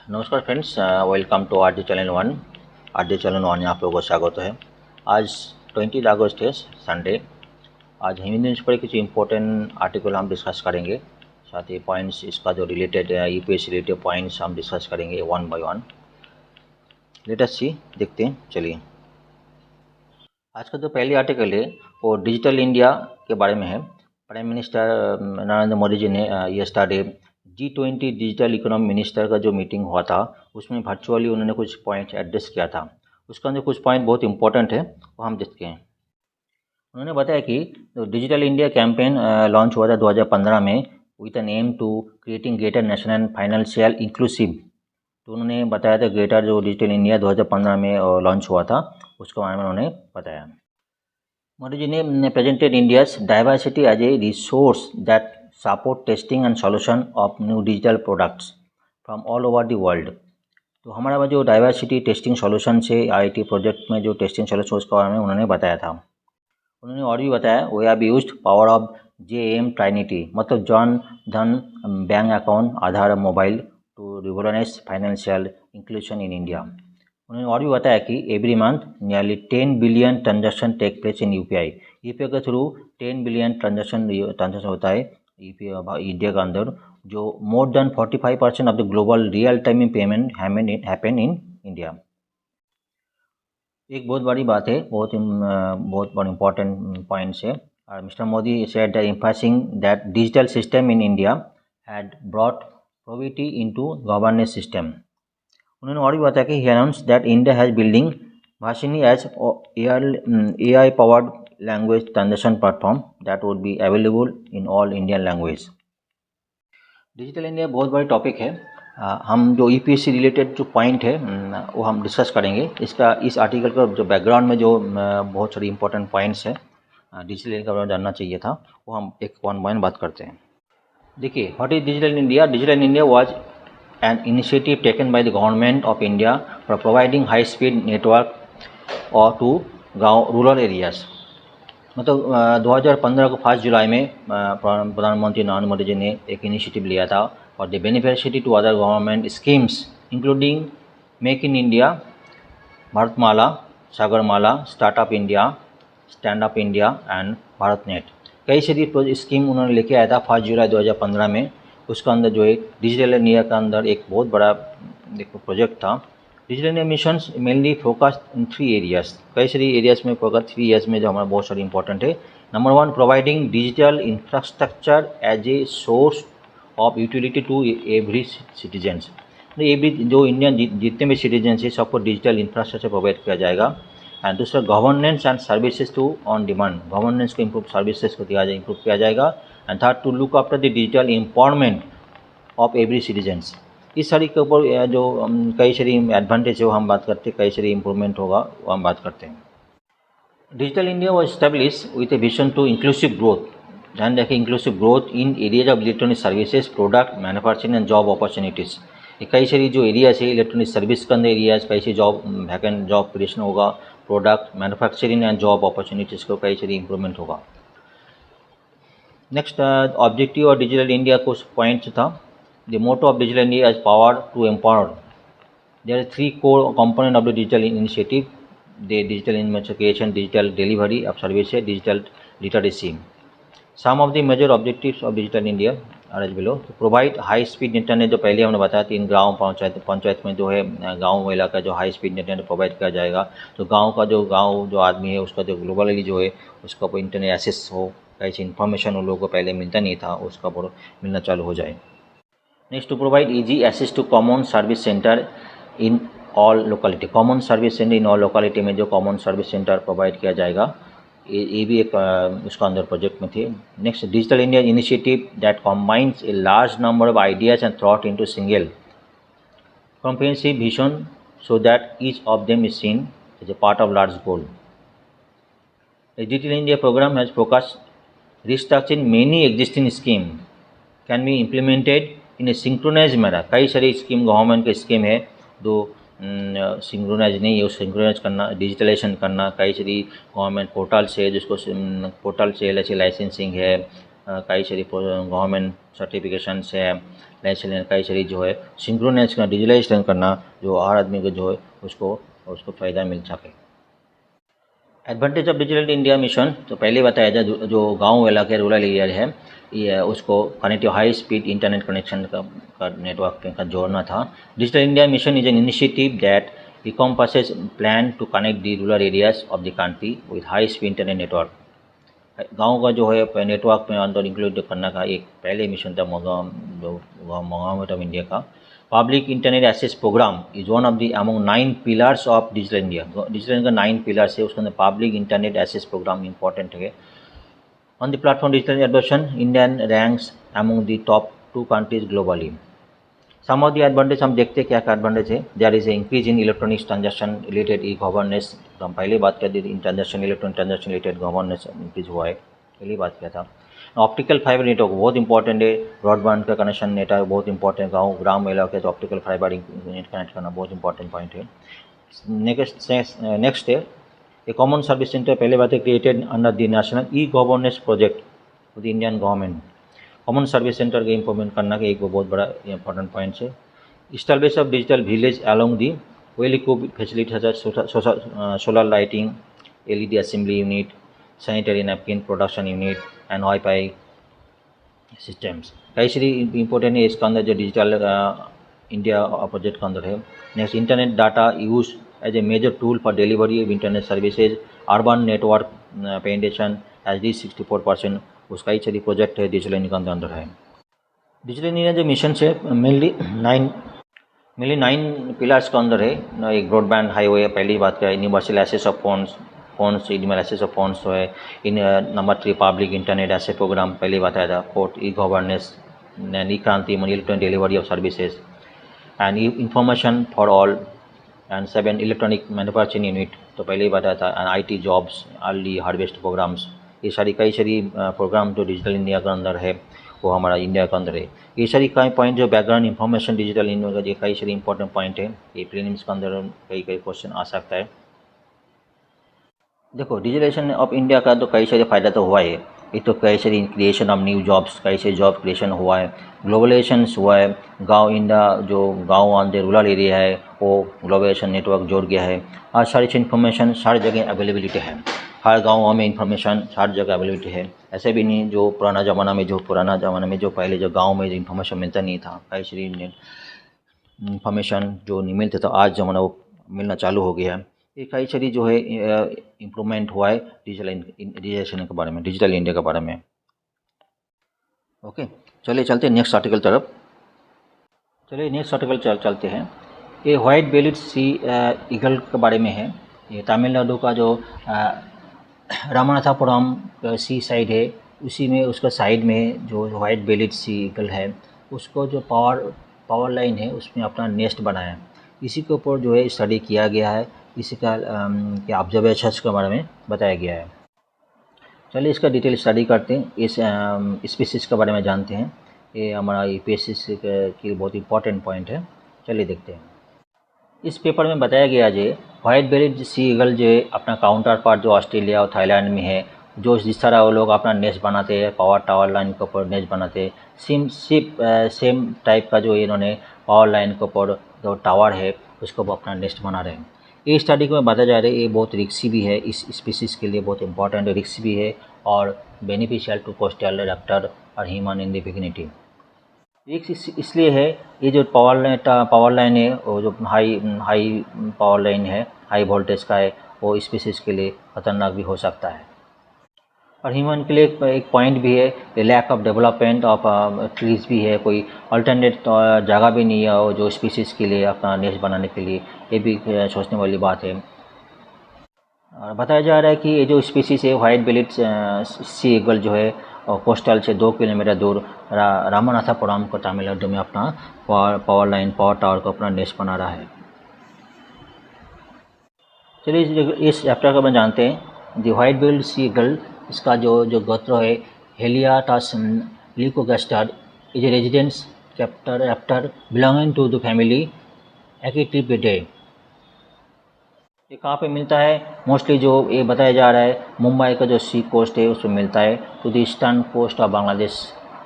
नमस्कार friends, welcome to R D channel one. R D channel one में आप लोगों को स्वागत है। आज 20 अगस्त है, संडे। आज हिंदी न्यूज़ पर कुछ इम्पोर्टेंट आर्टिकल हम डिस्कस करेंगे, साथ ही पॉइंट्स इसका जो रिलेटेड यूपीएससी रिलेटेड पॉइंट्स हम डिस्कस करेंगे one by one. Let us see, देखते हैं, चलिए। आज का जो पहली आर्टिकल है वो डिजिटल इंडिया के बारे में है। प्राइम मिनिस्टर नरेंद्र मोदी जी ने yesterday G20 digital economy minister का जो मीटिंग हुआ था उसमें वर्चुअली उन्होंने कुछ पॉइंट एड्रेस किया था। उसके अंदर कुछ पॉइंट बहुत इंपॉर्टेंट है, वो हम देखते हैं। उन्होंने बताया कि डिजिटल इंडिया कैंपेन लॉन्च हुआ था 2015 में with an aim to creating greater national and financial inclusive. तो उन्होंने बताया था ग्रेटर जो डिजिटल इंडिया 2015 में लॉन्च हुआ था उसके बारे में उन्होंने बताया। मोदी जी ने presented India's diversity as a resource that support testing and solution of new digital products from all over the world. तो हमारा जो डाइवर्सिटी टेस्टिंग सॉल्यूशन से आईटी प्रोजेक्ट में जो टेस्टिंग सॉल्यूशन उसके बारे में उन्होंने बताया था। उन्होंने और भी बताया we have used power of JAM trinity, मतलब Jan Dhan bank account Aadhaar mobile to revolutionise financial inclusion in India. उन्होंने और भी बताया कि every month nearly 10 billion transaction take place in UPI के थ्रू 10 बिलियन ट्रांजेक्शन होता है इंडिया के अंदर, जो more than 45% of the global real time payment happen in India. एक बहुत बड़ी बात है, बहुत बड़ा इंपॉर्टेंट पॉइंट्स है। Mister Modi said that emphasizing that digital system in India had brought probity into governance system. उन्होंने और भी बताया कि he announce that India has building Bhashini as AI powered language transaction platform that would be available in all Indian language. Digital India बहुत बड़ी topic है। हम जो यूपीएससी रिलेटेड जो पॉइंट है वो हम डिस्कस करेंगे। इस आर्टिकल का जो बैकग्राउंड में जो बहुत सारी इंपॉर्टेंट पॉइंट्स है डिजिटल इंडिया के बारे में जानना चाहिए था, वो हम एक वन बाय वन बात करते हैं। देखिए, what is digital India? Digital India was an initiative taken by the government of India for providing high speed network or to rural areas. मतलब 2015 को 1 जुलाई में प्रधानमंत्री नरेंद्र मोदी जी ने एक इनिशिएटिव लिया था और the beneficiary to other government schemes including make in India, Bharatmala, Sagarmala, startup India, stand up India and Bharat net. कई सारी स्कीम उन्होंने लेके आया था 1 जुलाई 2015 में। उसका अंदर जो है डिजिटल इंडिया का अंदर एक बहुत बड़ा देखो प्रोजेक्ट था। Digital India missions mainly focus in 3 areas. कई सारी एरियाज में फोकस 3 एरियाज में जो हमारा बहुत सारी इंपॉर्टेंट है। Number 1, providing digital infrastructure as a source of utility to every citizens. Every जो इंडियन जितने भी सिटीजन्स है सबको डिजिटल इंफ्रास्ट्रक्चर प्रोवाइड किया जाएगा। एंड दूसरा, governance and services to on demand. Governance को इम्प्रूव, सर्विसेज को इम्प्रूव किया जाएगा। And third, to look after the digital empowerment of every citizens. इस सारी के ऊपर जो कई सारी एडवांटेज है वो हम बात करते हैं, कई सारी इंप्रूवमेंट होगा वो हम बात करते हैं। Digital India was establish with a vision to inclusive growth. ध्यान रखें, inclusive growth in areas of electronic services, product, manufacturing and job opportunities. कई सारी जो एरियाज है इलेक्ट्रॉनिक सर्विस के अंदर एरियाज, कई सारी जॉब वैकेंट जॉब क्रिएशन होगा, product, manufacturing and job opportunities को कई सारी इंप्रूवमेंट होगा। नेक्स्ट, ऑब्जेक्टिव और डिजिटल इंडिया कुछ पॉइंट्स था। The motto of digital India is power to empower. There are 3 core component of the digital initiative, the digital investigation, digital delivery of services, digital literacy. Some of the major objectives of digital India are as below. To provide high speed internet, जो पहले हमने बताया 3 गाँव पंचायत में जो है गाँव इलाका जो हाई स्पीड इंटरनेट प्रोवाइड किया जाएगा। तो गाँव जो आदमी है उसका जो ग्लोबली जो है उसका इंटरनेट एक्सेस हो, कैसी इन्फॉर्मेशन उन लोगों को पहले मिलता नहीं था उसका मिलना चालू हो जाए। Next, to provide easy access to common service centre in all locality. Common service centre in all locality में जो कॉमन सर्विस सेंटर प्रोवाइड किया जाएगा, ये भी एक उसका अंदर प्रोजेक्ट में थे। Next, digital India initiative that combines a large number of ideas and thought into single comprehensive vision so that each of them is seen as a part of large goal. Digital India program has focused restructuring many existing scheme can be implemented in a synchronized manner। कई सारी scheme government के scheme है जो synchronise नहीं है, उस synchronise करना, digitalisation करना। कई सारी गवर्नमेंट पोर्टल से जिसको पोर्टल से LIC लाइसेंसिंग है, कई सारी गवर्नमेंट सर्टिफिकेशन है, लाइसेंस कई सारी जो है सिंक्रोनाइज करना, डिजिटलाइज करना, जो हर आदमी को जो है उसको फ़ायदा मिल सके। Advantage of digital India mission तो पहले बताया था, जो गांव इलाके रूरल एरिया है ये उसको connective high speed internet connection का नेटवर्क का जोड़ना था। Digital India mission is an initiative that encompasses plan to connect the rural areas of the country with high speed internet network. गांव का जो है नेटवर्क में अंदर इंक्लूड करने का एक पहले मिशन था गवर्नमेंट ऑफ इंडिया का। Public internet access program is one of the among 9 pillars of digital India. Digital India का 9 पिलर्स है, उसके अंदर public internet access program important है। On the platform digital adoption, Indian ranks among the top 2 countries globally. Some of the advantage हम देखते हैं क्या क्या एडवांटेज है। There is a increase in electronics transaction related e governance, तो हम पहले बात कर दी थी, transaction electronic transaction related governance increase हुआ है, पहली बात किया था। ऑप्टिकल फाइबर नेटवर्क बहुत इंपॉर्टेंट है, ब्रॉडबैंड का कनेक्शन नेटवर्क बहुत इंपॉर्टेंट है, गाँव ग्राम इलाके तो ऑप्टिकल फाइबर नेट कनेक्ट करना बहुत इंपॉर्टेंट पॉइंट है। नेक्स्ट है ए कॉमन सर्विस सेंटर, पहले बात है created under the national e governance project with Indian government. Common service centre के इम्प्रूवमेंट करना का एक बहुत बड़ा इंपॉर्टेंट पॉइंट है। Establish of digital village along the well equipped facility solar lighting, LED assembly unit, sanitary napkin production unit and wifi systems, कई सारी important है इसके अंदर जो डिजिटल इंडिया प्रोजेक्ट के अंदर है। Next internet data use as a major tool for delivery of internet services, urban network penetration as the 64%, उसका ही चली प्रोजेक्ट है डिजिटल इंडिया के अंदर है। डिजिटल इंडिया जो मिशन से मेनली 9 पिलर्स के अंदर है। एक ब्रॉडबैंड हाईवे पहली बात करें, universal access of phones email access of phones है। In number 3 public internet access program पहले बताया था। 4 e governance, e Kranti money electronic delivery of services and information for all, and 7 electronic manufacturing unit, तो पहले ही बताया था। And IT jobs, early harvest programmes, ये सारी कई सारी प्रोग्राम जो डिजिटल इंडिया के अंदर है वो हमारा इंडिया के अंदर है। ये सारी कई पॉइंट जो बैकग्राउंड इन्फॉर्मेशन डिजिटल इंडिया का, ये कई सारी इंपॉर्टेंट पॉइंट है, ये प्रीलिम्स के अंदर कई क्वेश्चन आ सकता है। देखो डिजिटलाइजेशन ऑफ इंडिया का तो कई सारे फायदा तो हुआ है। एक तो कई सारी क्रिएशन ऑफ न्यू जॉब्स, कई सारे जॉब क्रिएशन हुआ है, ग्लोबलाइजेशन हुआ है, गांव इंडिया जो गांव अंदर रूरल एरिया है वो ग्लोबलाइजेशन नेटवर्क जोड़ गया है। आज सारी इन्फॉर्मेशन सारी जगह अवेलेबिलिटी है, हर गाँव में इंफॉर्मेशन हर जगह अवेलेबिलिटी है। ऐसे भी नहीं जो पुराना ज़माना में जो पहले जो गाँव में इंफॉर्मेशन मिलता नहीं था, कई सारी इंफॉर्मेशन जो नहीं मिलता था, आज ज़माना वो मिलना चालू हो गया है। ये कई सारी जो है इम्प्रूवमेंट हुआ है डिजिटलाइजेशन के बारे में, डिजिटल इंडिया के बारे में। ओके, चलिए चलते हैं नेक्स्ट आर्टिकल तरफ। चलिए नेक्स्ट आर्टिकल चलते हैं। ये व्हाइट बेलिड सी ईगल के बारे में है। ये तमिलनाडु का जो रामनाथापुरम सी साइड है, उसी में उसका साइड में जो व्हाइट बेलिड सी ईगल है, उसको जो पावर लाइन है उसमें अपना नेस्ट बनाया है। इसी के ऊपर जो है स्टडी किया गया है, इसी का ऑब्जर्वेशंस के बारे में बताया गया है। चलिए इसका डिटेल स्टडी करते हैं, इस स्पीसीज के बारे में जानते हैं। ये हमारा यूपीएससी की बहुत इंपॉर्टेंट पॉइंट है, चलिए देखते हैं। इस पेपर में बताया गया जो व्हाइट बेलिड सी ईगल जो है अपना काउंटर पार्ट जो ऑस्ट्रेलिया और थाईलैंड में है, जो जिस तरह वो लोग अपना नेस्ट बनाते हैं, पावर टावर लाइन के ऊपर नेस्ट बनाते हैं, सेम टाइप का जो इन्होंने पावर लाइन के ऊपर जो टावर है उसको वो अपना नेस्ट बना रहे हैं। ये स्टडी को बताया जा रहा है, ये बहुत रिक्सी भी है, इस स्पीसीज के लिए बहुत इंपॉर्टेंट रिक्स भी है और बेनिफिशियल टू कोस्टल रैप्टर और ह्यूमन इन द विसिनिटी। रिक्स इसलिए है, ये जो पावर लाइन है वो जो हाई पावर लाइन है, हाई वोल्टेज का है, वो स्पीसीज के लिए खतरनाक भी हो सकता है। और ह्यूमन के लिए एक पॉइंट भी है, lack of development of trees भी है, कोई अल्टरनेट जगह भी नहीं है जो स्पीसीज के लिए अपना नेस्ट बनाने के लिए, ये भी सोचने वाली बात है। और बताया जा रहा है कि ये जो स्पीसीज है व्हाइट बेलिड सी ईगल जो है कोस्टल से 2 किलोमीटर दूर रामनाथापुरम को तमिलनाडु में अपना पावर टावर को अपना नेस्ट बना रहा है। चलिए इस चैप्टर को हम जानते हैं। The white bellied sea eagle, इसका जो गोत्र है haliaeetus leucogaster, is a residence raptor belonging to the family एक्टिविडे। ये कहाँ पे मिलता है? मोस्टली जो ये बताया जा रहा है मुंबई का जो सी कोस्ट है उसमें मिलता है, to the eastern coast of Bangladesh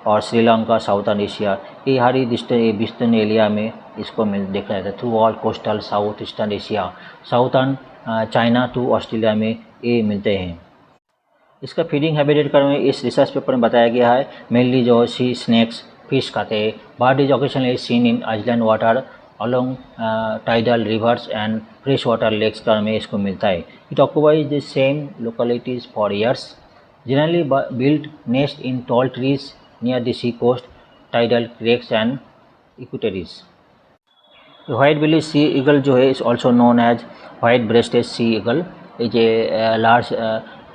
और श्रीलंका, साउथर्न एशिया, ये हर ईस्टर्न एरिया में इसको देखा जाता है। Through all coastal south eastern Asia, southern China to Australia में ये मिलते हैं। इसका फीडिंग हैबिटेट में इस रिसर्च पेपर में बताया गया है मेनली जो सी स्नैक्स फिश खाते हैं। Bird is occasionally seen in Iceland water along tidal rivers and fresh water lakes का में इसको मिलता है। It occupies the same localities for years, generally build nest in tall trees near the sea coast, tidal creeks and estuaries. White Billy sea eagle जो है is also known as white breasted sea eagle, is a large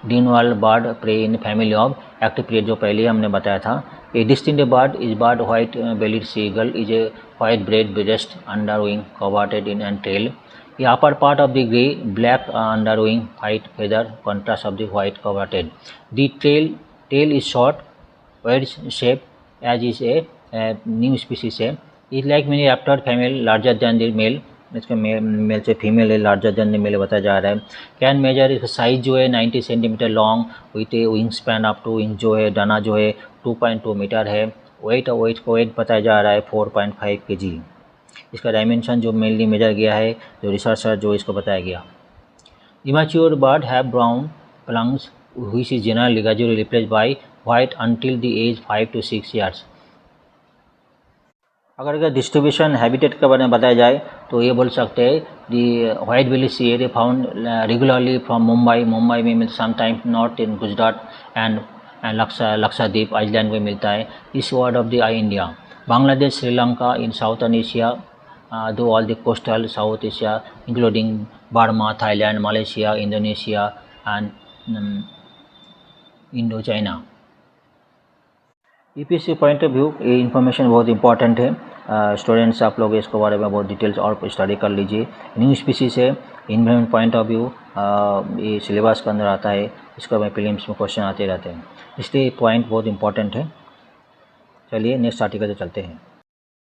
diurnal bird prey in family of accipitridae, जो पहले हमने बताया था। A distinct bird is bird white bellied sea eagle is a white bred breast under wing coverted in and tail. The upper part of the grey black underwing white feather contrast of the white coverted. The tail is short, wedge shape as is a new species है। It like many raptor female larger than the male, इसका mail से female है larger than the mail बताया जा रहा है। Can measure इसका size जो है 90 centimetre long with A wing span up to inch जो है, दाना जो है 2.2 मीटर है। वेट बताया जा रहा है 4.5 kg। इसका डायमेंशन जो मेनली मेजर गया है जो रिसर्चर जो इसको बताया गया। Immature bird have brown plumes which is generally gradually replaced by white until the age 5 to 6 years। अगर डिस्ट्रीब्यूशन हैबिटेट के बारे में बताया जाए तो ये बोल सकते हैं the white Billy sea area found regularly from Mumbai में मिलता, sometime north in Gujarat and Lakshadweep island में मिलता है। इस word of the India, Bangladesh, Sri Lanka in southern Asia, though all the coastal south Asia including Burma, Thailand, Malaysia, Indonesia and Indo China. EPC point of view ये information बहुत important है। Students आप लोग इसके बारे में बहुत डिटेल्स और स्टडी कर लीजिए। न्यू स्पीसीज है, इन्वायरमेंट पॉइंट ऑफ व्यू ये सिलेबस के अंदर आता है, इसका में प्रीलिम्स में क्वेश्चन आते रहते हैं, इसलिए पॉइंट बहुत इंपॉर्टेंट है। चलिए नेक्स्ट आर्टिकल से चलते हैं।